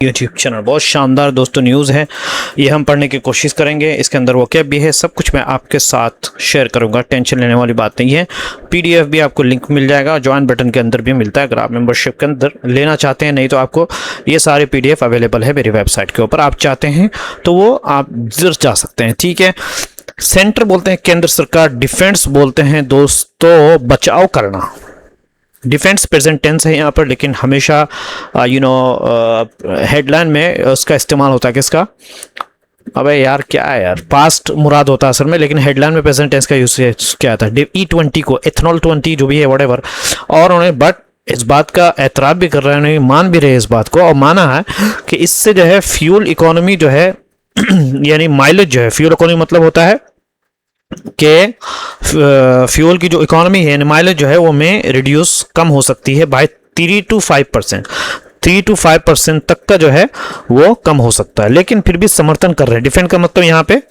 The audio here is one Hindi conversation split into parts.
यूट्यूब चैनल बहुत शानदार दोस्तों न्यूज़ है, ये हम पढ़ने की कोशिश करेंगे। इसके अंदर वो क्या भी है सब कुछ मैं आपके साथ शेयर करूंगा, टेंशन लेने वाली बात नहीं है। पीडीएफ भी आपको लिंक मिल जाएगा, ज्वाइन बटन के अंदर भी मिलता है अगर आप मेंबरशिप के अंदर लेना चाहते हैं। नहीं तो आपको ये सारे पीडीएफ अवेलेबल है मेरी वेबसाइट के ऊपर, आप चाहते हैं तो वो आप जरूर जा सकते हैं। ठीक है, सेंटर बोलते हैं केंद्र सरकार, डिफेंस बोलते हैं दोस्तों बचाव करना। डिफेंस प्रेजेंट टेंस है यहाँ पर, लेकिन हमेशा हेडलाइन में उसका इस्तेमाल होता है किसका, अबे यार क्या है यार, पास्ट मुराद होता है असल में, लेकिन हेडलाइन में प्रेजेंट टेंस का यूज क्या आता है। E20 को एथनॉल 20 जो भी है व्हाटएवर, और उन्हें बट इस बात का एतराफ़ भी कर रहे हैं, मान भी रहे इस बात को, और माना है कि इससे जो है फ्यूल इकोनॉमी जो है यानी माइलेज जो है, फ्यूल इकोनॉमी मतलब होता है कि फ्यूल की जो इकोनॉमी है, माइलेज जो है वो में रिड्यूस कम हो सकती है बाय 3 to 5%, 3 to 5% तक का जो है वो कम हो सकता है। लेकिन फिर भी समर्थन कर रहे हैं, डिफेंड का मतलब यहाँ पे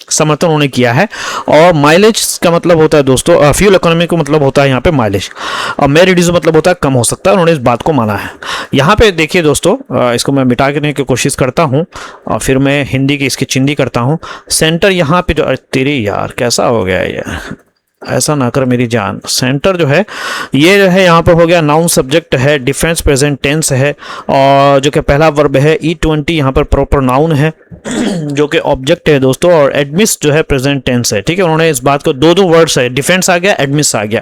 समर्थन उन्होंने किया है। और माइलेज का मतलब होता है दोस्तों, फ्यूल इकोनॉमी को मतलब होता है यहाँ पे माइलेज, और मे रिड्यूस मतलब होता है कम हो सकता है। उन्होंने इस बात को माना है। यहाँ पे देखिए दोस्तों, इसको मैं मिटा करने की कोशिश करता हूँ और फिर मैं हिंदी की इसकी चिंदी करता हूँ। सेंटर यहाँ पे जो, तेरी यार कैसा हो गया यार, ऐसा ना कर मेरी जान। सेंटर जो है ये जो है यहाँ पर हो गया नाउन सब्जेक्ट है, डिफेंस प्रेजेंट टेंस है, और जो कि पहला वर्ब है। E20 यहाँ पर प्रॉपर नाउन है जो कि ऑब्जेक्ट है दोस्तों, और एडमिस जो है प्रेजेंट टेंस है। ठीक है, उन्होंने इस बात को दो वर्ड्स है, डिफेंस आ गया, एडमिस आ गया।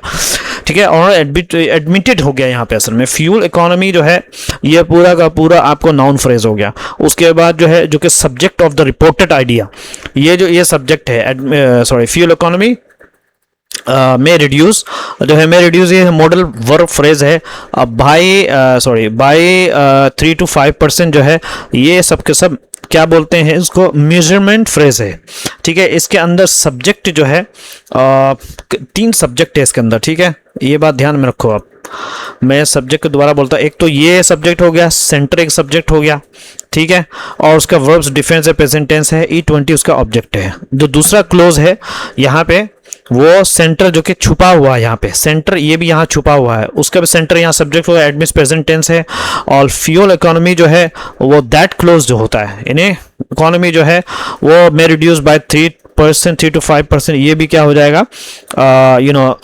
ठीक है, और एडमिटेड हो गया यहाँ पे असल में। फ्यूल इकोनॉमी जो है ये पूरा का पूरा आपको नाउन फ्रेज हो गया। उसके बाद जो है जो कि subject of the reported idea, ये सब्जेक्ट है, फ्यूल इकोनॉमी में रिड्यूस जो है, में रिड्यूस ये मॉडल वर्ब फ्रेज है। बाय 3 to 5% जो है, ये सब के सब क्या बोलते हैं इसको, मेजरमेंट फ्रेज है। ठीक है, इसके अंदर सब्जेक्ट जो है 3 सब्जेक्ट है इसके अंदर। ठीक है, ये बात ध्यान में रखो आप, मैं सब्जेक्ट को दोबारा बोलता, एक तो ये सब्जेक्ट हो गया, सेंटर एक सब्जेक्ट हो गया। ठीक है, और उसका वर्ब्स डिफेंस है, प्रेजेंट टेंस है, E20 उसका ऑब्जेक्ट है। जो दूसरा क्लोज है यहाँ पे वो सेंटर जो कि छुपा हुआ है यहाँ पे, सेंटर ये भी यहाँ छुपा हुआ है, उसका भी सेंटर यहाँ सब्जेक्ट होगा, एडमिस प्रेजेंट टेंस है। और फ्यूल इकोनॉमी जो है वो दैट क्लोज जो होता है, यानी इकोनॉमी जो है वो मे रिड्यूस बाय 3 to 5%, ये भी क्या हो जाएगा,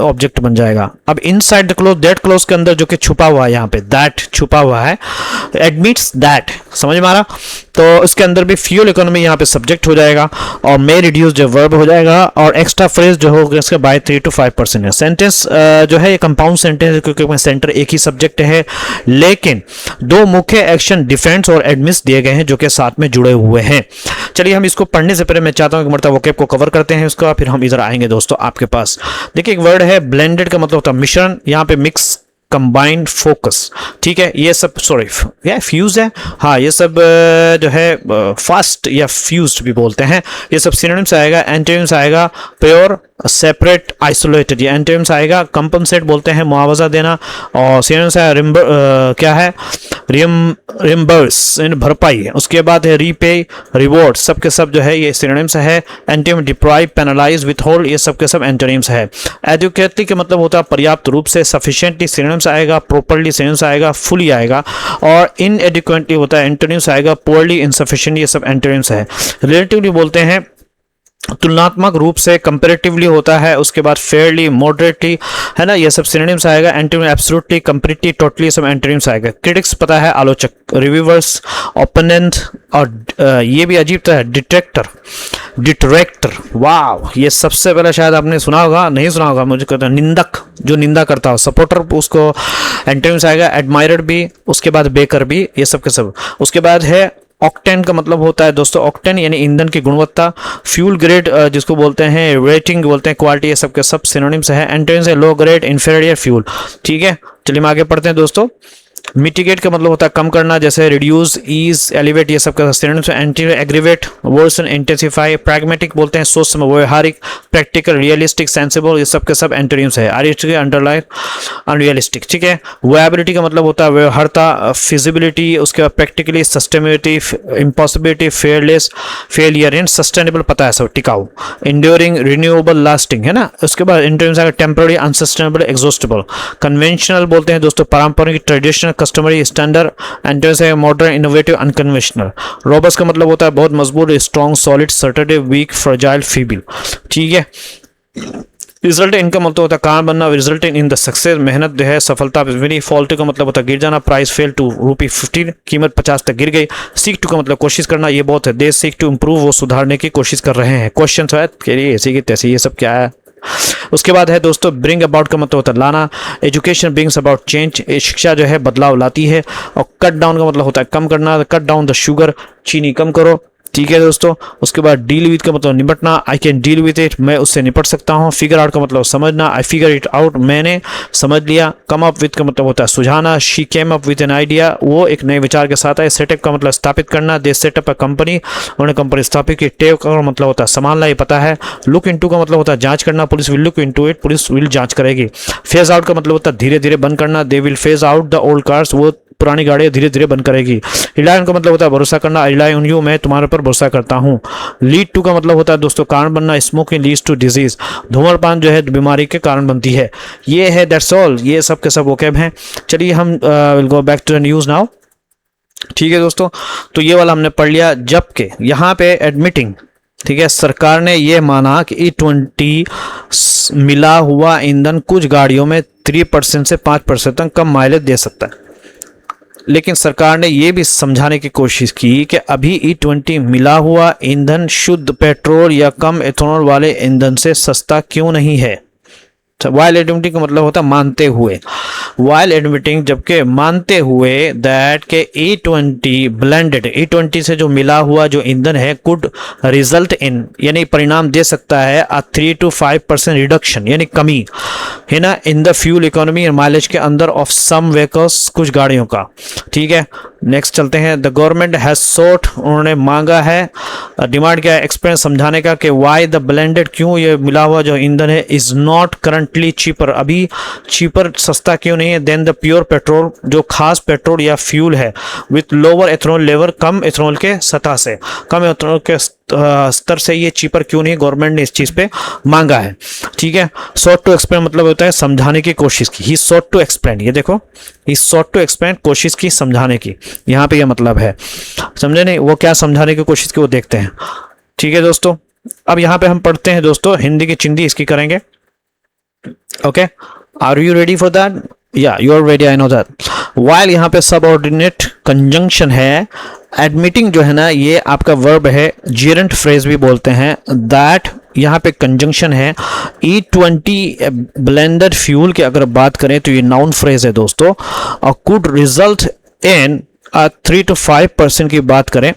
ऑब्जेक्ट बन जाएगा। अब inside the close, that close के अंदर जो कि छुपा हुआ है यहाँ पे, दैट छुपा हुआ है, एडमिट्स दैट, समझ में आ रहा। तो इसके अंदर भी फ्यूल इकोनॉमी यहाँ पे सब्जेक्ट हो जाएगा, और मे रिड्यूस जो वर्ब हो जाएगा, और एक्स्ट्रा फ्रेज जो होगा इसका बाय 3 to 5% है। सेंटेंस जो है ये कंपाउंड सेंटेंस है, क्योंकि सेंटर एक ही सब्जेक्ट है, लेकिन 2 मुख्य एक्शन डिफेंस और एडमिस दिए गए हैं जो कि साथ में जुड़े हुए हैं। चलिए हम इसको पढ़ने से पहले मैं चाहता हूँ कि मतलब वोकैब को कवर करते हैं उसका, फिर हम इधर आएंगे दोस्तों आपके पास। देखिए एक वर्ड है ब्लेंडेड, का मतलब होता है मिश्रण, यहाँ पे मिक्स, कंबाइंड, फोकस। ठीक है, ये सब फ्यूज है, हाँ ये सब जो है फास्ट या फ्यूज्ड भी बोलते हैं, ये सब सिनोनिम्स आएगा। एंटोनिम्स आएगा प्योर, सेपरेट, आइसोलेटेड, ये एंटोनिम्स आएगा। कंपनसेट बोलते हैं मुआवजा देना, और सिनोनिम्स है क्या है, रिम्बर्स भरपाई। उसके बाद है रीपे, रिवॉर्ड, सब के सब जो है ये सिनोनिम्स है। एंटोनिम डिप्राइव, पेनलाइज, विथहोल्ड, ये सब के सब एंटोनिम्स है। एडुकेटली के मतलब होता है पर्याप्त रूप से, सफिशिएंटली सिनोनिम्स आएगा, प्रॉपर्ली सिनोनिम्स आएगा, फुली आएगा, और इनएडिक्वेटली होता है एंटोनिम्स आएगा, पुअरली, इनसफिशिएंट, ये सब एंटोनिम्स है। रिलेटिवली बोलते हैं तुलनात्मक रूप से, कंपैरेटिवली होता है। उसके बाद फेयरली, मॉडरेटली, है ना, ये सब सिनोनिम्स आएगा। एंटोनिम एब्सोल्युटली, कंप्लीटली, टोटली, सब एंटोनिम्स आएगा। क्रिटिक्स पता है आलोचक, रिव्यूअर्स, ओपोनेंट, और ये भी अजीब तरह डिट्रैक्टर, वाह ये सबसे पहले शायद आपने सुना होगा, नहीं सुना होगा मुझे कहता, निंदक, जो निंदा करता हो, सपोर्टर, उसको एंटोनिम्स आएगा। एडमायरर भी, उसके बाद बेकर भी, ये सब के सब। उसके बाद है ऑक्टेन, का मतलब होता है दोस्तों ऑक्टेन यानी ईंधन की गुणवत्ता। फ्यूल ग्रेड जिसको बोलते हैं, रेटिंग बोलते हैं क्वालिटी, ये सब के सब सिनोनिम्स है। एंटोनिम्स है लो ग्रेड, इंफीरियर, फ्यूल। ठीक है, चलिए हम आगे पढ़ते हैं दोस्तों। मिटिगेट का मतलब होता है कम करना, जैसे रिड्यूस, ईज, एलिवेट, ये सब का सिनोनिम्स है। Anti aggravate, worsen, intensify. Pragmatic बोलते हैं सोच समझ, व्यवहारिक, प्रैक्टिकल, रियलिस्टिक, सेंसिबल, ये सब के सब एंटोनिम्स है। आरिस्टिक, अंडरलाइन, अनरियलिस्टिक। ठीक है, वायबिलिटी का मतलब होता है व्यवहारता, फिजिबिलिटी, उसके बाद practically, sustainability, impossibility, fearless, failure, इन सस्टेनेबल पता है सब, टिकाऊ, इंड्योरिंग, रिन्यूएबल, लास्टिंग, है ना। उसके बाद एंटोनिम्स आएगा टेम्पररी, अनसस्टेनेबल, एग्जॉस्टेबल। कन्वेंशनल बोलते हैं दोस्तों पारंपरिक, ट्रेडिशनल, कस्टमरी स्टैंडर्ड, एंटेस है मॉडर्न इनोवेटिव अनकन्वेंशनल। रोबस्ट का मतलब होता है बहुत मजबूत, strong solid assertive weak fragile feeble. ठीक है। रिजल्ट इनका मतलब होता है कारण बनना, रिजल्ट इन द सक्सेस मेहनत जो है सफलता। विनी फॉल्ट का मतलब होता है गिर जाना, प्राइस फेल टू ₹15 कीमत 50 तक गिर गई। सीक टू का मतलब कोशिश करना, ये बहुत है, दे सीक टू इम्प्रूव वो सुधारने की कोशिश कर रहे हैं। क्वेश्चन है कि ऐसी की तैसी, ये सब क्या है। उसके बाद है दोस्तों ब्रिंग अबाउट का मतलब होता है लाना, एजुकेशन ब्रिंग्स अबाउट चेंज, शिक्षा जो है बदलाव लाती है। और कट डाउन का मतलब होता है कम करना, कट डाउन द शुगर, चीनी कम करो। ठीक है दोस्तों। उसके बाद डील विद का मतलब निपटना, I can deal with it, मैं उससे निपट सकता हूँ। फिगर आउट का मतलब समझना, आई फिगर इट आउट, मैंने समझ लिया। कम अप विद का मतलब होता है सुझाना, she came up with an idea, वो एक नए विचार के साथ है। सेटअप का मतलब स्थापित करना, दे सेटअप अ कंपनी, उन्होंने कंपनी स्थापित की। टेक का मतलब होता है संभालना, ये पता है। लुक इनटू का मतलब होता है जांच करना, police will look into it, police will जांच करेगी। फेज आउट का मतलब होता है धीरे धीरे बंद करना, they will phase out the old cars, वो पुरानी गाड़ियां धीरे धीरे बंद करेगी। रिलाय का मतलब होता है भरोसा करना, आई रिलाई ऑन यू, मैं तुम्हारे पर भरोसा करता हूँ। लीड टू का मतलब होता है दोस्तों कारण बनना, स्मोकिंग लीड्स टू डिजीज, धूम्रपान जो है बीमारी के कारण बनती है। ये है दैट्स ऑल, ये सब के सब वोकैब हैं। चलिए हम will go back to the news now. ठीक है दोस्तों, तो ये वाला हमने पढ़ लिया। जबकि यहाँ पे एडमिटिंग, ठीक है, सरकार ने यह माना कि E20 मिला हुआ ईंधन कुछ गाड़ियों में 3% से 5% तक कम माइलेज दे सकता है। लेकिन सरकार ने यह भी समझाने की कोशिश की कि अभी E20 मिला हुआ ईंधन शुद्ध पेट्रोल या कम एथेनॉल वाले ईंधन से सस्ता क्यों नहीं है। वाइल एडमिटिंग का मतलब होता है मानते हुए, वाइल एडमिटिंग जबकि मानते हुए दैट के E20 ब्लेंडेड, E20 से जो मिला हुआ जो ईंधन है कुड रिजल्ट इन, यानी परिणाम दे सकता है 3 to 5% रिडक्शन, यानी कमी है ना, इन द फ्यूल इकोनॉमी और माइलेज के अंदर ऑफ सम व्हीकल्स, कुछ गाड़ियों का। ठीक है, नेक्स्ट चलते हैं। द गवर्नमेंट हैज सोट, उन्होंने मांगा है, डिमांड किया, एक्सपीरियंस समझाने का कि वाई द ब्लेंडेड, क्यों ये मिला हुआ जो ईंधन है इज नॉट करंटली चीपर, अभी चीपर सस्ता क्यों नहीं है, देन द प्योर पेट्रोल, जो खास पेट्रोल या फ्यूल है, with lower ethanol level, come ethanol के सतह से, कम एथेनॉल के स्तर से ये चीपर क्यों नहीं, गवर्नमेंट ने इस चीज पे मांगा है। ठीक है, सॉट टू एक्सप्लेन मतलब होता है समझाने की कोशिश की, ही सॉट टू एक्सप्लेन, ये देखो ही सॉट टू एक्सप्लेन, कोशिश की समझाने की, यहाँ पे ये मतलब है, समझे नहीं, वो क्या समझाने की कोशिश की वो देखते हैं। ठीक है दोस्तों, अब यहाँ पे हम पढ़ते हैं दोस्तों हिंदी की चिंदी इसकी करेंगे। Okay, are you ready for that? या you are ready, I know that. While यहाँ पे सबऑर्डिनेट कंजंक्शन है, एडमिटिंग जो है ना ये आपका वर्ब है, जीरेंट फ्रेज भी बोलते हैं, दैट यहाँ पे कंजंक्शन है। E20 ब्लेंडेड फ्यूल की अगर बात करें तो ये नाउन फ्रेज है दोस्तों, और कुड रिजल्ट इन 3 to 5% की बात करें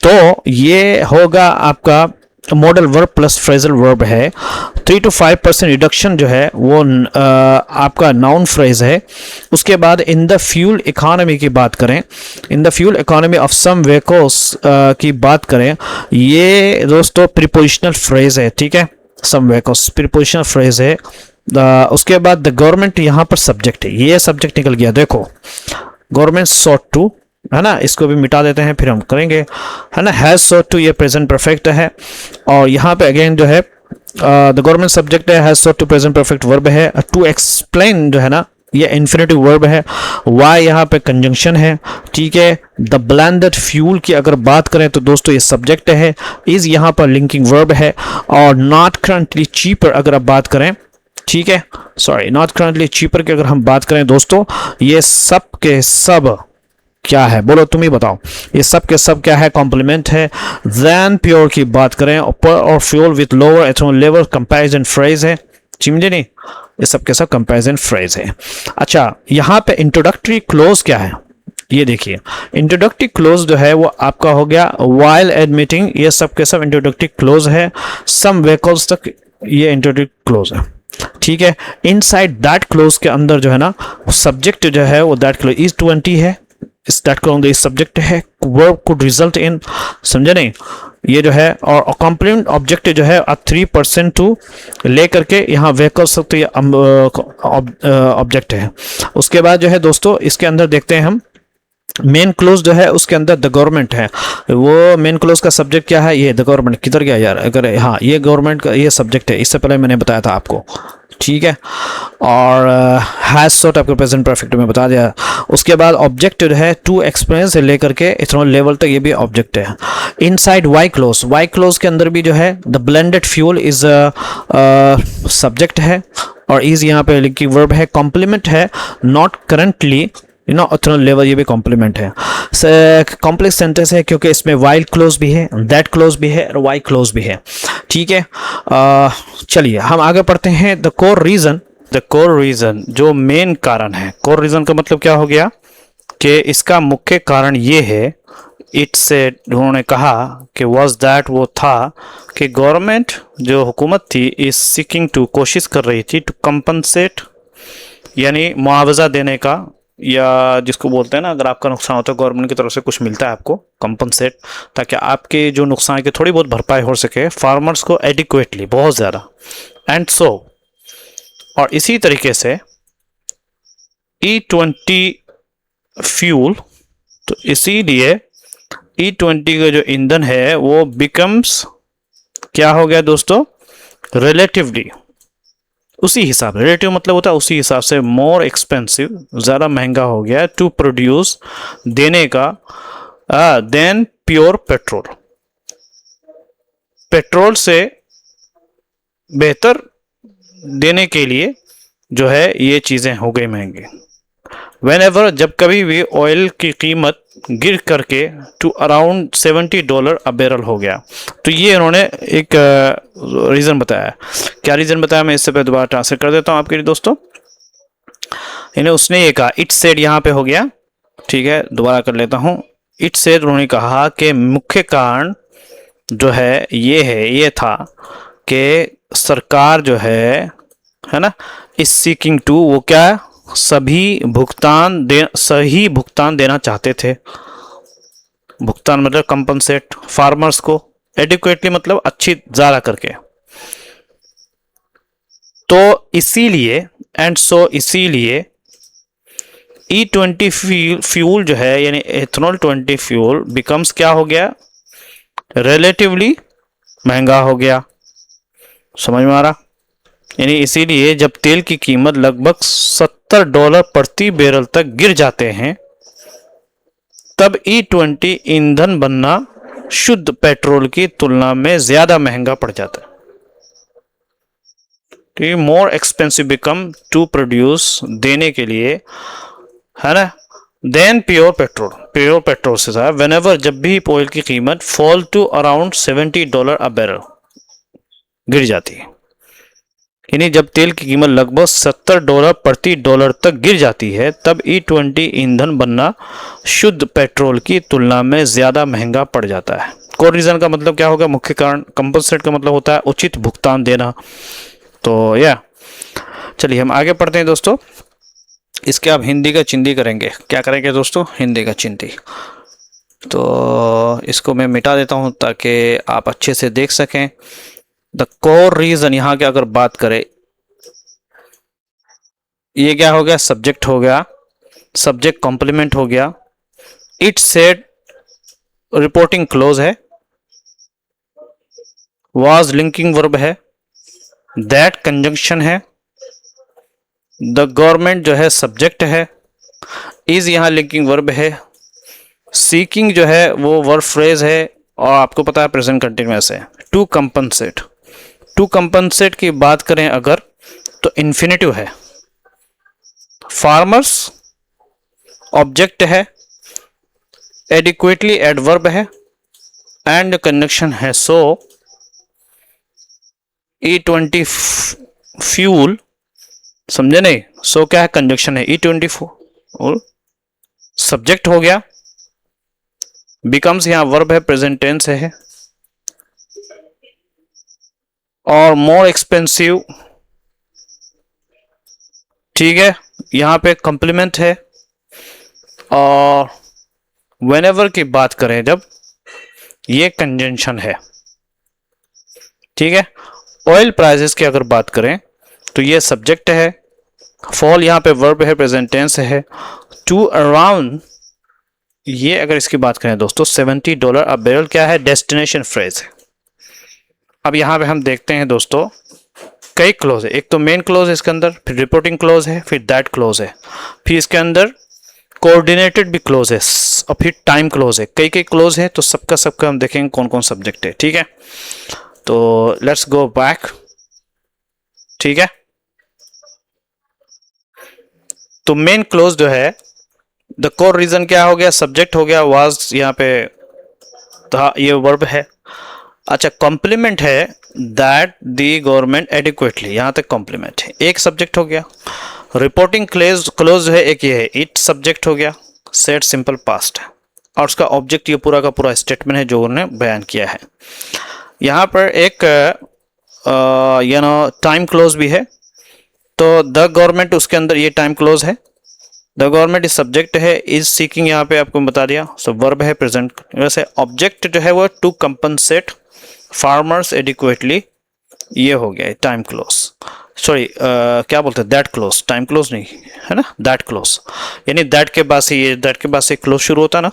तो ये होगा आपका modal verb plus phrasal verb है। 3 to 5% रिडक्शन जो है वो आपका नाउन फ्रेज है। उसके बाद इन द फ्यूल इकोनॉमी की बात करें, in the fuel economy of some vehicles की बात करें, ये दोस्तों प्रीपोजिशनल फ्रेज है। ठीक है, सम व्हीकल्स प्रीपोजिशनल फ्रेज है। उसके बाद द गवर्नमेंट यहाँ पर सब्जेक्ट है, ये सब्जेक्ट निकल गया, देखो गवर्नमेंट सॉट टू, है ना, इसको भी मिटा देते हैं फिर हम करेंगे, है ना, हैज सॉट टू, ये प्रेजेंट परफेक्ट है। और यहाँ पे अगेन जो है द गवर्नमेंट सब्जेक्ट है, has sought to present perfect verb है। टू एक्सप्लेन जो है ना ये इन्फिनेटिव वर्ब है। वाई यहाँ पे कंजंक्शन है। ठीक है, द ब्लेंडेड फ्यूल की अगर बात करें तो दोस्तों ये सब्जेक्ट है, इज यहाँ पर लिंकिंग वर्ब है। और नॉट करंटली चीपर अगर आप बात करें, ठीक है, सॉरी नॉट करंटली चीपर की अगर हम बात करें दोस्तों, ये सब के सब क्या है, बोलो तुम ही बताओ, ये सब के सब क्या है, कॉम्प्लीमेंट है। देन प्योर की बात करें और fuel with lower ethanol level, comparison phrase है, समझे नहीं, ये सब के सब कंपैरिजन फ्रेज है। अच्छा, यहाँ पे इंट्रोडक्टरी क्लोज क्या है, ये देखिए, इंट्रोडक्टरी क्लोज जो है वो आपका हो गया वाइल एडमिटिंग, ये सब के सब इंट्रोडक्टरी क्लोज है। सम व्हीकल्स तक ये इंट्रोडक्टरी क्लोज है। ठीक है, इनसाइड दैट क्लोज के अंदर जो है ना सब्जेक्ट जो है वो दैट क्लोज E20 है, इस दैट क्लोज इस सब्जेक्ट है, वर्ब कुड रिजल्ट इन, समझे नहीं, ये जो है। और कॉम्प्लीमेंट ऑब्जेक्ट जो है 3% टू लेकर के यहाँ व्हीकल्स तक तो ये ऑब्जेक्ट है। उसके बाद जो है दोस्तों इसके अंदर देखते हैं हम मेन क्लोज जो है उसके अंदर द गवर्नमेंट है, वो मेन क्लोज का सब्जेक्ट क्या है, ये द गवर्नमेंट, किधर गया यार, अगर हाँ ये गवर्नमेंट का ये सब्जेक्ट है, इससे पहले मैंने बताया था आपको। ठीक है, और हैज सॉट आपको प्रेजेंट परफेक्ट में बता दिया। उसके बाद ऑब्जेक्ट है टू एक्सपीरियंस से लेकर के इथेनॉल लेवल तक, ये भी ऑब्जेक्ट है। Inside why clause, why clause के अंदर भी जो है the blended fuel is subject है, और इज यहाँ पे लिंकिंग वर्ब है, कॉम्प्लीमेंट है, नॉट करंटली इथेनॉल लेवल, ये भी कॉम्प्लीमेंट है। कॉम्प्लेक्स सेंटेंस है क्योंकि इसमें वाइल क्लोज भी है, दैट क्लोज भी है और वाई क्लोज भी है। ठीक है, चलिए हम आगे पढ़ते हैं। The core reason, the core reason जो मेन कारण है, कोर रीजन का मतलब क्या हो गया कि इसका मुख्य कारण ये है, इट से उन्होंने कहा कि वॉज दैट, वो था कि गवर्नमेंट जो हुकूमत थी इज सीकिंग टू, कोशिश कर रही थी, टू कंपनसेट यानी मुआवजा देने का, या जिसको बोलते हैं ना अगर आपका नुकसान होता है गवर्नमेंट की तरफ से कुछ मिलता है आपको कंपनसेट, ताकि आपके जो नुकसान की थोड़ी बहुत भरपाई हो सके फार्मर्स को एडिक्वेटली, बहुत ज़्यादा। एंड सो, और इसी तरीके से E20 फ्यूल, तो इसीलिए E20 का जो ईंधन है वो बिकम्स क्या हो गया दोस्तों, रिलेटिवली, उसी हिसाब, रिलेटिव मतलब होता है उसी हिसाब से, मोर एक्सपेंसिव, ज़्यादा महंगा हो गया टू प्रोड्यूस, देने का, देन प्योर पेट्रोल, पेट्रोल से बेहतर देने के लिए जो है ये चीज़ें हो गई महंगी। Whenever, जब कभी भी ऑयल की कीमत गिर करके टू अराउंड $70 अ बैरल हो गया, तो ये इन्होंने एक रीज़न बताया। क्या रीज़न बताया, मैं इससे पहले दोबारा ट्रांसलेट कर देता हूँ आपके लिए दोस्तों। इन्हें उसने ये कहा, इट सेड यहाँ पे हो गया, ठीक है, दोबारा कर लेता हूँ। इट सेड, उन्होंने कहा कि मुख्य कारण जो है ये था कि सरकार जो है ना, इस सीकिंग टू, वो क्या, सही भुगतान देना चाहते थे। भुगतान मतलब कंपनसेट फार्मर्स को, एडिक्वेटली मतलब अच्छी ज़्यादा करके। तो इसीलिए, एंड सो इसीलिए E20 फ्यूल जो है यानी एथेनॉल 20 फ्यूल बिकम्स क्या हो गया, रिलेटिवली महंगा हो गया। समझ में आ रहा, यानी इसीलिए जब तेल की कीमत लगभग $70 प्रति बैरल तक गिर जाते हैं, तब E20 ईंधन बनना शुद्ध पेट्रोल की तुलना में ज्यादा महंगा पड़ जाता है। तो more expensive become to produce, देने के लिए, है ना, then pure petrol, pure petrol से ज्यादा। व्हेनेवर, जब भी ऑयल की कीमत fall to around $70 a barrel, गिर जाती है, यानी जब तेल की कीमत लगभग $70 प्रति डॉलर तक गिर जाती है, तब E20 ईंधन बनना शुद्ध पेट्रोल की तुलना में ज़्यादा महंगा पड़ जाता है। कोर रीज़न का मतलब क्या होगा, मुख्य कारण। कंपनसेट का मतलब होता है उचित भुगतान देना। तो या चलिए हम आगे पढ़ते हैं दोस्तों। इसके अब हिंदी का चिंदी करेंगे। क्या करेंगे दोस्तों, हिंदी का चिंदी। तो इसको मैं मिटा देता हूँ ताकि आप अच्छे से देख सकें। द कोर रीजन, यहाँ की अगर बात करें, ये क्या हो गया, सब्जेक्ट हो गया, सब्जेक्ट कॉम्प्लीमेंट हो गया। इट सेड रिपोर्टिंग क्लोज है, वाज लिंकिंग वर्ब है, दैट कंजंक्शन है, द गवर्नमेंट जो है सब्जेक्ट है, इज यहाँ लिंकिंग वर्ब है, सीकिंग जो है वो वर्ब फ्रेज है और आपको पता है प्रेजेंट कंटिन्यूअस है। टू कंपनसेट, टू कंपनसेट की बात करें अगर तो इन्फिनेटिव है, फार्मर्स ऑब्जेक्ट है, एडिक्वेटली एडवर्ब है, एंड कंजंक्शन है। सो E20 फ्यूल, समझे नहीं, सो क्या है, कंजंक्शन है। E20 फ्यूल सब्जेक्ट हो गया, बिकम्स यहां वर्ब है, प्रेजेंट टेंस है, और मोर एक्सपेंसिव, ठीक है, यहां पे कॉम्प्लीमेंट है। और व्हेनेवर की बात करें जब, ये कंजंक्शन है, ठीक है। ऑयल प्राइसेस की अगर बात करें तो ये सब्जेक्ट है, फॉल यहां पे वर्ब है, प्रेजेंट टेंस है। टू अराउंड, ये अगर इसकी बात करें दोस्तों $70 अ बैरल क्या है, डेस्टिनेशन फ्रेज है। अब यहां पे हम देखते हैं दोस्तों कई क्लोज है, एक तो मेन क्लोज है इसके अंदर, फिर रिपोर्टिंग क्लोज है, फिर दैट क्लोज है, फिर इसके अंदर कोऑर्डिनेटेड भी क्लोज है, और फिर टाइम क्लोज है। कई कई क्लोज है, तो सबका हम देखेंगे कौन कौन सब्जेक्ट है। ठीक है, तो लेट्स गो बैक। ठीक है, तो मेन क्लोज जो है, द कोर रीजन क्या हो गया, सब्जेक्ट हो गया, वाज यहाँ पे था, ये वर्ब है। अच्छा, कॉम्प्लीमेंट है दैट दी गवर्नमेंट एडिक्वेटली, यहां तक कॉम्प्लीमेंट है, एक सब्जेक्ट हो गया। रिपोर्टिंग क्लोज है, एक ये है, इट सब्जेक्ट हो गया, सेट सिंपल पास्ट है, और उसका ऑब्जेक्ट ये पूरा का पूरा स्टेटमेंट है जो उन्होंने बयान किया है। यहाँ पर एक टाइम क्लोज भी है, तो द गवर्नमेंट, उसके अंदर ये टाइम क्लोज है। द गवर्नमेंट इज सब्जेक्ट है, इज सीकिंग यहाँ पे आपको बता दिया, सो वर्ब है प्रेजेंट। वैसे ऑब्जेक्ट जो है वो टू कंपनसेट फार्मर्स एडिक्वेटली, ये हो गया टाइम क्लोज, सॉरी क्या बोलते हैं, दैट क्लोज, टाइम क्लोज नहीं है ना, दैट क्लोज, यानी दैट के बाद से, ये दैट के बाद से क्लोज शुरू होता है ना।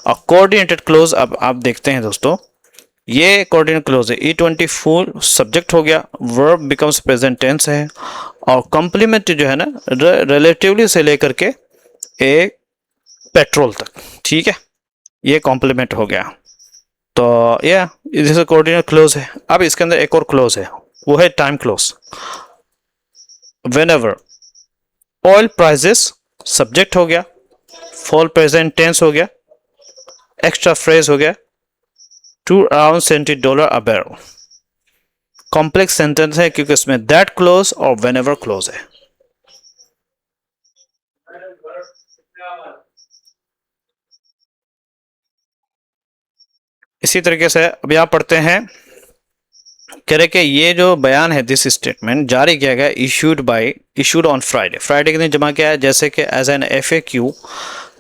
और कोऑर्डिनेटेड क्लोज, अब आप देखते हैं दोस्तों, ये कोऑर्डिनेट क्लोज है, E20 फुल सब्जेक्ट हो गया, वर्ब बिकम्स प्रेजेंट टेंस है, और कॉम्प्लीमेंट जो है ना, रिलेटिवली से लेकर के ए पेट्रोल तक। ठीक है, ये कॉम्प्लीमेंट हो गया, तो ये जैसे कोऑर्डिनेट क्लोज है। अब इसके अंदर एक और क्लोज है, वो है time close. Whenever oil prices, subject हो गया, फॉल प्रेजेंट टेंस हो गया, एक्स्ट्रा फ्रेज हो गया, to around $70 a barrel. Complex sentence है क्योंकि इसमें दैट क्लोज और व्हेनेवर क्लोज है। इसी तरीके से अब यहां पढ़ते हैं, कह रहे कि ये जो बयान है, दिस स्टेटमेंट जारी किया गया, इशूड ऑन फ्राइडे, फ्राइडे के दिन जमा किया है, जैसे कि एज एन FAQ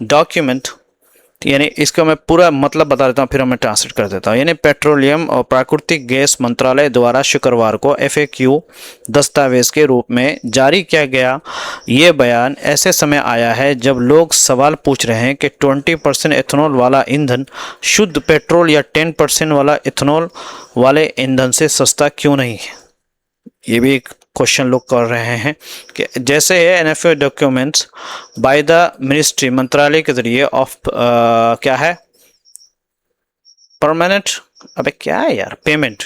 डॉक्यूमेंट, यानी इसका मैं पूरा मतलब बता देता हूँ, फिर मैं ट्रांसलेट कर देता हूँ। यानी पेट्रोलियम और प्राकृतिक गैस मंत्रालय द्वारा शुक्रवार को FAQ दस्तावेज के रूप में जारी किया गया ये बयान ऐसे समय आया है जब लोग सवाल पूछ रहे हैं कि 20% एथेनॉल वाला ईंधन शुद्ध पेट्रोल या 10% वाला इथेनॉल वाले ईंधन से सस्ता क्यों नहीं है। ये भी एक क्वेश्चन लोग कर रहे हैं कि जैसे NFA documents by the ministry, मंत्रालय के जरिए ऑफ क्या है, परमानेंट, अबे क्या है यार, पेमेंट,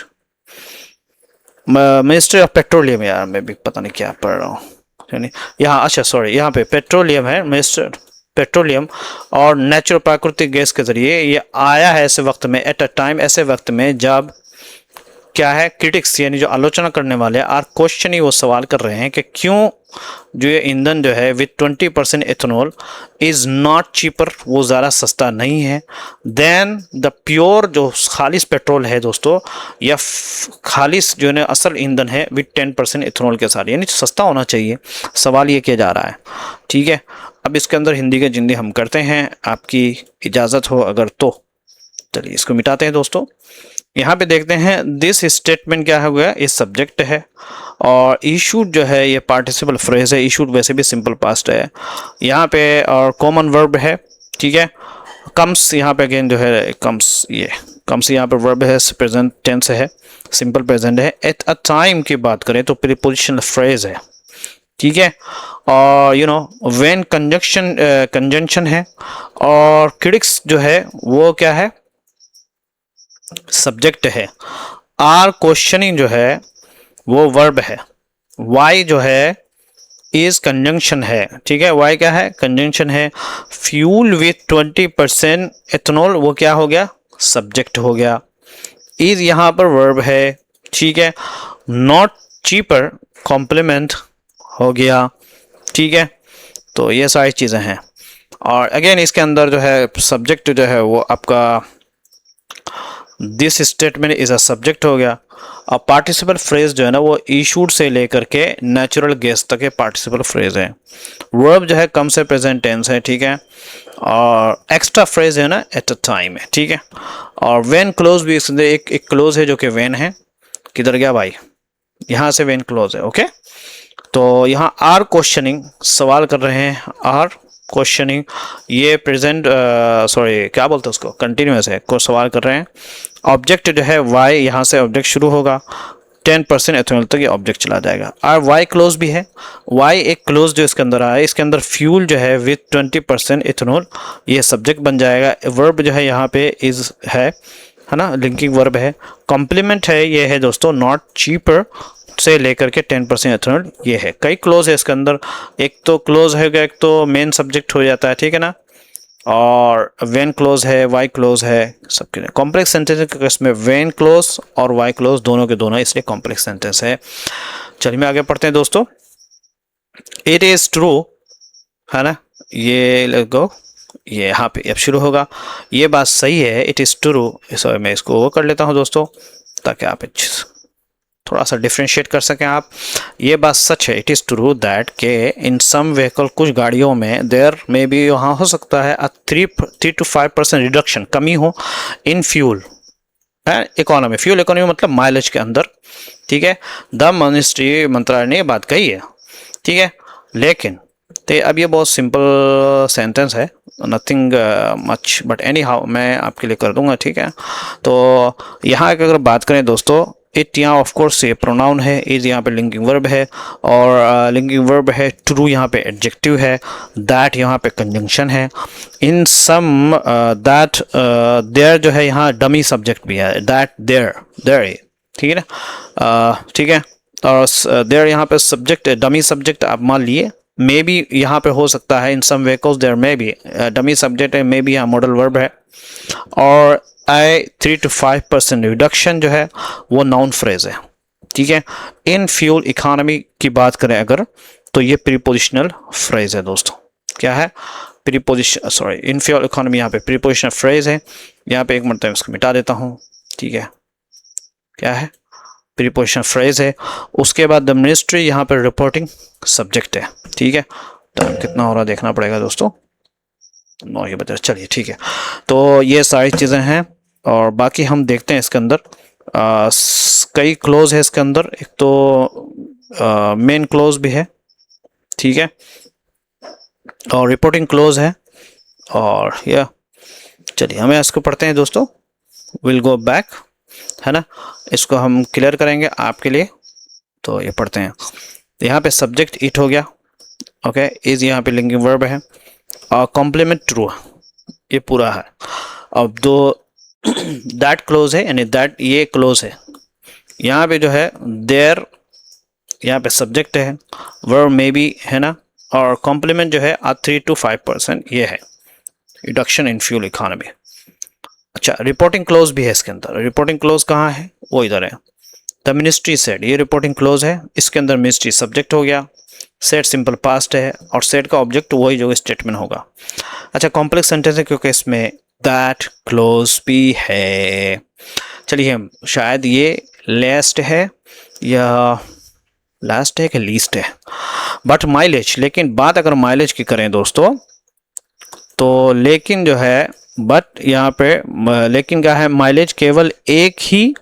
मिनिस्ट्री ऑफ पेट्रोलियम, यार मैं भी पता नहीं क्या पढ़ रहा हूँ यहाँ। अच्छा सॉरी, यहाँ पे पेट्रोलियम है, मिनिस्टर पेट्रोलियम और नेचुरल प्राकृतिक गैस के जरिए ये आया है ऐसे वक्त में, एट अ टाइम, ऐसे वक्त में जब क्या है, क्रिटिक्स यानी जो आलोचना करने वाले आर क्वेश्चन ही, वो सवाल कर रहे हैं कि क्यों जो ये ईंधन जो है with 20% ethanol is not cheaper, वो ज़्यादा सस्ता नहीं है देन द प्योर जो खालिस पेट्रोल है दोस्तों, या खालिस जो है असल ईंधन है विथ 10% एथेनॉल के साथ, यानी सस्ता होना चाहिए, सवाल ये किया जा रहा है। ठीक है, अब इसके अंदर हिंदी के जिंदी हम करते हैं, आपकी इजाज़त हो अगर तो। चलिए इसको मिटाते हैं दोस्तों। यहाँ पे देखते हैं दिस स्टेटमेंट क्या हो गया, इस सब्जेक्ट है, और इशूड जो है ये पार्टिसिपल फ्रेज है, इशूड वैसे भी सिंपल पास्ट है यहाँ पे, और कॉमन वर्ब है। ठीक है, कम्स यहाँ पे अगेन जो है कम्स, ये कम्स यहाँ पे वर्ब है, प्रेजेंट टेंस है, सिंपल प्रेजेंट है। एट अ टाइम की बात करें तो प्रीपोजिशनल फ्रेज है। ठीक है, और व्हेन कंजंक्शन है, और क्रिटिक्स जो है वो क्या है, सब्जेक्ट है। आर क्वेश्चनिंग जो है वो वर्ब है। वाई जो है इज कंजंक्शन है। ठीक है, वाई क्या है, कंजंक्शन है। फ्यूल विथ 20% एथेनॉल, वो क्या हो गया, सब्जेक्ट हो गया। इज यहां पर वर्ब है। ठीक है, नॉट चीपर कॉम्प्लीमेंट हो गया। ठीक है, तो ये सारी चीजें हैं। और अगेन इसके अंदर जो है सब्जेक्ट जो है वो आपका this statement is a subject हो गया, और पार्टिसिपल फ्रेज जो है ना वो इशूड से लेकर के नेचुरल गैस तक के पार्टिसिपल फ्रेज है। वर्ब जो है कम से प्रेजेंट टेंस है। ठीक है, और एक्स्ट्रा फ्रेज है ना एट अ टाइम है। ठीक है, और व्हेन क्लोज भी एक क्लोज है जो कि व्हेन है। किधर गया भाई, यहाँ से व्हेन क्लोज है। ओके, तो यहाँ आर क्वेश्चनिंग सवाल कर रहे हैं, आर क्वेश्चनिंग, ये प्रेजेंट सॉरी क्या बोलते हैं उसको, कंटिन्यूअस है, को सवाल कर रहे हैं। ऑब्जेक्ट जो है वाई, यहाँ से ऑब्जेक्ट शुरू होगा। 10% एथेनॉल तक ये ऑब्जेक्ट चला जाएगा। और वाई क्लोज भी है, वाई एक क्लोज जो इसके अंदर आया, इसके अंदर फ्यूल जो है विथ 20% इथेनॉल ये सब्जेक्ट बन जाएगा। वर्ब जो है यहाँ पे इज है ना, लिंकिंग वर्ब है। कॉम्प्लीमेंट है, ये है दोस्तों नॉट चीपर से लेकर के 10% एथेनॉल ये है। कई क्लोज है इसके अंदर, एक तो क्लोज है, एक तो मेन सब्जेक्ट हो जाता है, ठीक है ना, और वेन क्लोज है, वाई क्लोज है, सबके लिए कॉम्प्लेक्स सेंटेंस है, इसमें वेन क्लोज और वाई क्लोज दोनों के दोनों, इसलिए कॉम्प्लेक्स सेंटेंस है। चलिए आगे पढ़ते हैं दोस्तों। इट इज ट्रू है ना, ये लगो ये यहाँ पे अब शुरू होगा, ये बात सही है, इट इज ट्रू। सॉरी मैं इसको वो कर लेता हूँ दोस्तों ताकि आप थोड़ा सा डिफ्रेंशिएट कर सकें आप। ये बात सच है, इट इज़ ट्रू दैट के इन सम व्हीकल, कुछ गाड़ियों में देयर मे बी वहाँ हो सकता है 3 to 5% रिडक्शन, कमी हो इन फ्यूल है इकोनॉमी, फ्यूल इकोनॉमी मतलब माइलेज के अंदर, ठीक है। द मिनिस्ट्री मंत्रालय ने ये बात कही है, ठीक है। लेकिन तो अब ये बहुत सिंपल सेंटेंस है, nothing much, but any how मैं आपके लिए कर दूंगा, ठीक है। तो यहाँ की अगर बात करें दोस्तों, इट यहाँ ऑफ कोर्स ये प्रोनाउन है, इज यहाँ पे लिंकिंग वर्ब है, और लिंकिंग वर्ब है, ट्रू यहाँ पे एडजेक्टिव है, दैट यहाँ पे कंजंक्शन है, इन सम दैट देयर जो है यहाँ डमी सब्जेक्ट भी है, दैट देयर, ठीक है ना, ठीक है। और देयर यहाँ पे सब्जेक्ट डमी सब्जेक्ट आप मान लिए, मे बी यहाँ पे हो सकता है in some vehicles there may be dummy subject है, मे बी यहाँ मॉडल वर्ब है, और 3 to 5% रिडक्शन जो है वो नाउन फ्रेज है, ठीक है। इन फ्यूल इकोनॉमी की बात करें अगर, तो ये प्रीपोजिशनल फ्रेज है दोस्तों। क्या है? Preposition, sorry, in fuel economy यहाँ पे प्रीपोजिशनल फ्रेज है। यहाँ पे एक मरतबा इसको मिटा देता हूँ, ठीक है। क्या है? प्रीपोजिशनल फ्रेज है। उसके बाद द मिनिस्ट्री यहाँ पर रिपोर्टिंग सब्जेक्ट है, ठीक है। टाइम कितना हो रहा देखना पड़ेगा दोस्तों, 9 बजे, चलिए ठीक है। तो ये सारी चीज़ें हैं, और बाकी हम देखते हैं इसके अंदर कई क्लोज है इसके अंदर। एक तो मेन क्लोज भी है, ठीक है, और रिपोर्टिंग क्लोज है, और या चलिए हमें इसको पढ़ते हैं दोस्तों। विल गो बैक है ना, इसको हम क्लियर करेंगे आपके लिए। तो ये पढ़ते हैं, यहाँ पे सब्जेक्ट इट हो गया, ओके, इज यहाँ पे लिंकिंग वर्ब है, और कॉम्प्लीमेंट ट्रू ये पूरा है। अब दो दैट क्लोज है, यानी दैट ये क्लोज है। यहाँ पे जो है देयर, यहाँ पे सब्जेक्ट है, वर्ब मे बी है ना, और कॉम्प्लीमेंट जो है 3 to 5% ये है, रिडक्शन इन फ्यूल इकोनॉमी। अच्छा, रिपोर्टिंग क्लोज भी है इसके अंदर। रिपोर्टिंग क्लोज कहाँ है? वो इधर है। द मिनिस्ट्री सेड, ये रिपोर्टिंग क्लोज है, इसके अंदर मिनिस्ट्री सब्जेक्ट हो गया, सेड सिंपल पास्ट है, और सेड का ऑब्जेक्ट वही जो स्टेटमेंट होगा। अच्छा, कॉम्प्लेक्स सेंटेंस है क्योंकि इसमें दैट क्लोज भी है। चलिए, शायद ये लास्ट है या लास्ट है कि लीस्ट है, बट माइलेज, लेकिन बात अगर माइलेज की करें दोस्तों, तो लेकिन जो है, बट यहाँ पे लेकिन क्या है, माइलेज केवल एक ही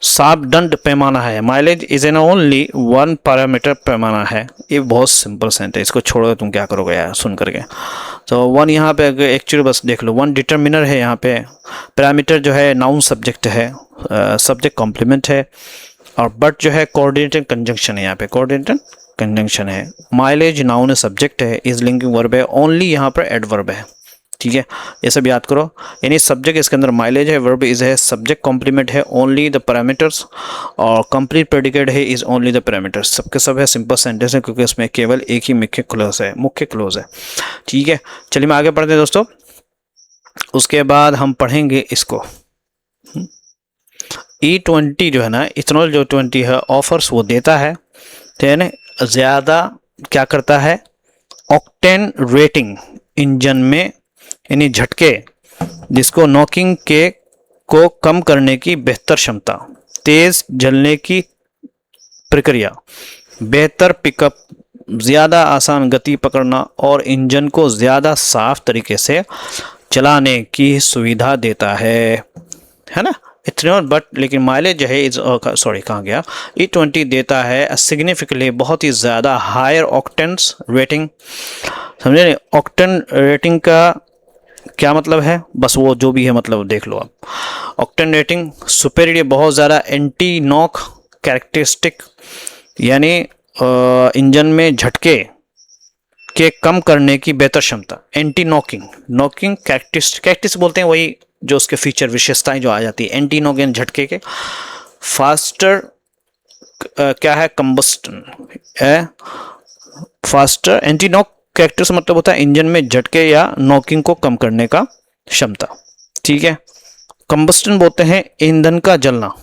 सापदंड पैमाना है। Mileage is an only 1 parameter पैमाना है। ये बहुत सिंपल सेंटेंस, इसको छोड़ो तुम क्या करोगे यार सुन करके। तो 1 यहाँ पे एक्चुअली बस देख लो, 1 डिटर्मिनर है यहाँ पे, पैरामीटर जो है नाउन सब्जेक्ट है, सब्जेक्ट कॉम्प्लीमेंट है, और बट जो है कोऑर्डिनेटेड कंजंक्शन है, यहाँ पे कोऑर्डिनेटेड कंजंक्शन है। माइलेज नाउन सब्जेक्ट है, इज लिंकिंग वर्ब है, ओनली यहाँ पर एडवर्ब है, ठीक है। ये सब याद करो, यानी सब्जेक्ट इसके अंदर माइलेज है, वर्ब इज है, सब्जेक्ट कॉम्प्लीमेंट है, ओनली द पैरामीटर्स, और कंप्लीट प्रेडिकेट है, इज ओनली द पैरामीटर्स। सबके सब है, सिंपल सेंटेंस है क्योंकि इसमें केवल एक ही मुख्य क्लोज है, ठीक है। चलिए मैं आगे पढ़ते हैं दोस्तों। उसके बाद हम पढ़ेंगे इसको, E20 जो है ना, इथेनॉल जो 20 है, ऑफर्स वो देता है, तो यानी ज़्यादा क्या करता है, ऑक्टेन रेटिंग इंजन में, यानी झटके, जिसको नॉकिंग के को कम करने की बेहतर क्षमता, तेज जलने की प्रक्रिया, बेहतर पिकअप, ज़्यादा आसान गति पकड़ना, और इंजन को ज़्यादा साफ तरीके से चलाने की सुविधा देता है ना। इथेनॉल बट लेकिन माइलेज जो है इज सॉरी कहाँ गया, E20 देता है सिग्निफिकेंटली, बहुत ही ज़्यादा हायर ऑक्टेन्स रेटिंग। समझे नहीं? ऑक्टेन रेटिंग का क्या मतलब है, बस वो जो भी है मतलब देख लो आप। ऑक्टेन रेटिंग सुपेरियर, बहुत ज़्यादा, एंटी नॉक कैरेक्टरिस्टिक यानी इंजन में झटके के कम करने की बेहतर क्षमता। एंटी नॉकिंग, नॉकिंग कैरेक्टरिस्टिक बोलते हैं वही जो उसके फीचर विशेषताएं जो आ जाती है। एंटी नॉकिंग झटके के। फास्टर क्या है, कंबस्टन है। फास्टर एंटी नॉक कैरेक्टर से मतलब होता है इंजन में झटके या नॉकिंग को कम करने का क्षमता, ठीक है। कंबस्टन बोलते हैं ईंधन का जलना,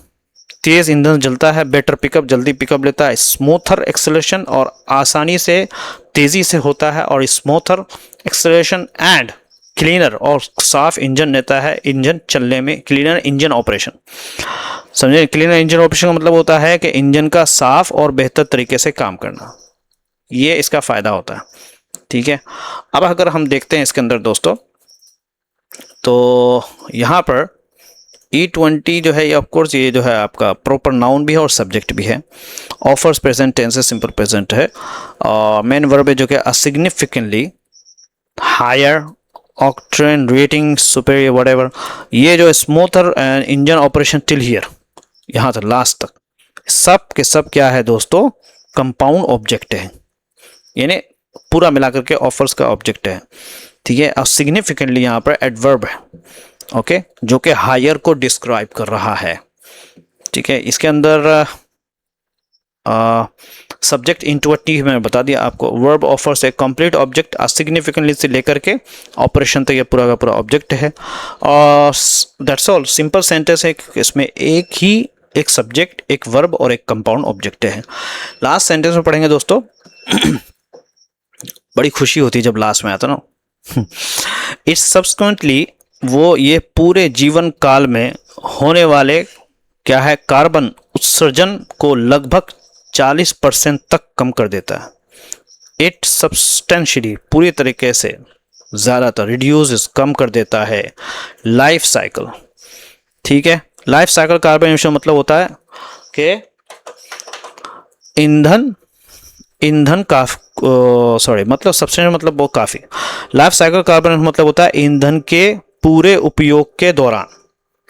तेज ईंधन जलता है, बेटर पिकअप, जल्दी पिकअप लेता है, स्मूथर एक्सेलरेशन और आसानी से तेजी से होता है, और स्मूथर एक्सेलरेशन एंड क्लीनर और साफ इंजन देता है इंजन चलने में। क्लीनर इंजन ऑपरेशन, समझे। क्लीनर इंजन ऑपरेशन का मतलब होता है कि इंजन का साफ और बेहतर तरीके से काम करना, ये इसका फायदा होता है, ठीक है। अब अगर हम देखते हैं इसके अंदर दोस्तों, तो यहाँ पर E20 जो है ये ऑफकोर्स ये जो है आपका प्रॉपर नाउन भी है और सब्जेक्ट भी है। ऑफर्स प्रेजेंट टेंस है, सिंपल प्रेजेंट है, और मेन वर्ब है जो कि significantly higher octane rating superior whatever. ये जो smoother engine operation till here, यहाँ तक लास्ट तक सब के सब क्या है दोस्तों, कंपाउंड ऑब्जेक्ट है, यानी पूरा मिलाकर के ऑफर्स का ऑब्जेक्ट है, ठीक है। और सिग्निफिकेंटली यहाँ पर एडवर्ब है, ओके, जो कि हायर को डिस्क्राइब कर रहा है, ठीक है। इसके अंदर सब्जेक्ट इंटुइटिव मैंने बता दिया आपको। वर्ब ऑफर्स ए कंप्लीट ऑब्जेक्ट, सिग्निफिकेंटली से लेकर के ऑपरेशन तक ये पूरा का पूरा ऑब्जेक्ट है, और दैट्स ऑल। सिंपल सेंटेंस है, इसमें एक सब्जेक्ट, एक वर्ब और एक कंपाउंड ऑब्जेक्ट है। लास्ट सेंटेंस में पढ़ेंगे दोस्तों, बड़ी खुशी होती है जब लास्ट में आता ना, इट्स सब्सिक्वेंटली, वो ये पूरे जीवन काल में होने वाले क्या है, कार्बन उत्सर्जन को लगभग 40% तक कम कर देता है। इट सब्सटेंशियली, पूरी तरीके से, ज़्यादातर, रिड्यूस, कम कर देता है। लाइफ साइकिल, ठीक है। लाइफ साइकिल कार्बन एमिशन मतलब होता है कि ईंधन का मतलब सब्सटेंस मतलब वो काफ़ी। लाइफ साइकिल कार्बन मतलब होता है ईंधन के पूरे उपयोग के दौरान।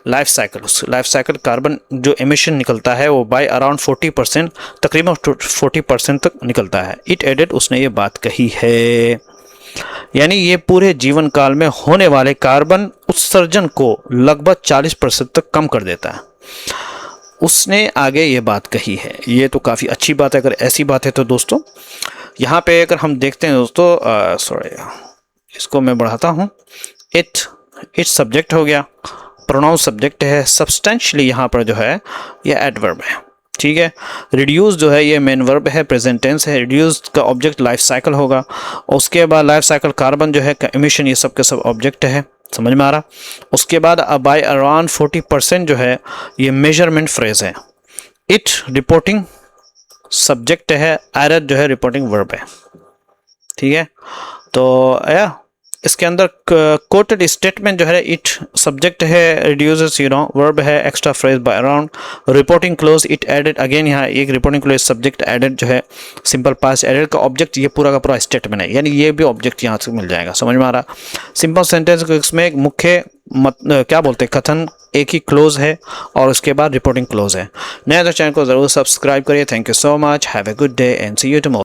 लाइफ साइकिल कार्बन जो एमिशन निकलता है वो बाय अराउंड 40%, तकरीबन 40% तक निकलता है। इट एडेड, उसने ये बात कही है, यानी ये पूरे जीवन काल में होने वाले कार्बन उत्सर्जन को लगभग 40% तक कम कर देता है। उसने आगे ये बात कही है, ये तो काफ़ी अच्छी बात है। अगर ऐसी बात है तो दोस्तों यहाँ पे अगर हम देखते हैं दोस्तों, सॉरी इसको मैं बढ़ाता हूँ। इट सब्जेक्ट हो गया, प्रोनाउन सब्जेक्ट है, सब्सटेंशियली यहाँ पर जो है ये एडवर्ब है, ठीक है। रिड्यूस जो है ये मेन वर्ब है, प्रेजेंट टेंस है। रिड्यूस का ऑब्जेक्ट लाइफ साइकिल होगा, उसके बाद लाइफ साइकिल कार्बन जो है एमिशन, ये सब के सब ऑब्जेक्ट है, समझ में आ रहा। उसके बाद बाय अराउंड 40% जो है ये मेजरमेंट फ्रेज है। इट रिपोर्टिंग सब्जेक्ट है, एरर जो है रिपोर्टिंग वर्ब है, ठीक है। तो इसके अंदर कोटेड स्टेटमेंट जो है, इट सब्जेक्ट है, रिड्यूसेस वर्ब है, extra phrase by around, reporting clause, it added, again यहाँ एक रिपोर्टिंग क्लोज सब्जेक्ट एडेड जो है, सिंपल पास्ट एडेड का ऑब्जेक्ट, ये पूरा का पूरा स्टेटमेंट है, यानी ये भी ऑब्जेक्ट यहाँ से मिल जाएगा, समझ में आ रहा। सिंपल सेंटेंस इसमें एक मुख्य क्या बोलते हैं, कथन, एक ही क्लोज है और उसके बाद रिपोर्टिंग क्लोज है। नया तो चैनल को ज़रूर सब्सक्राइब करिए। Thank you so much, have a good day and see you tomorrow.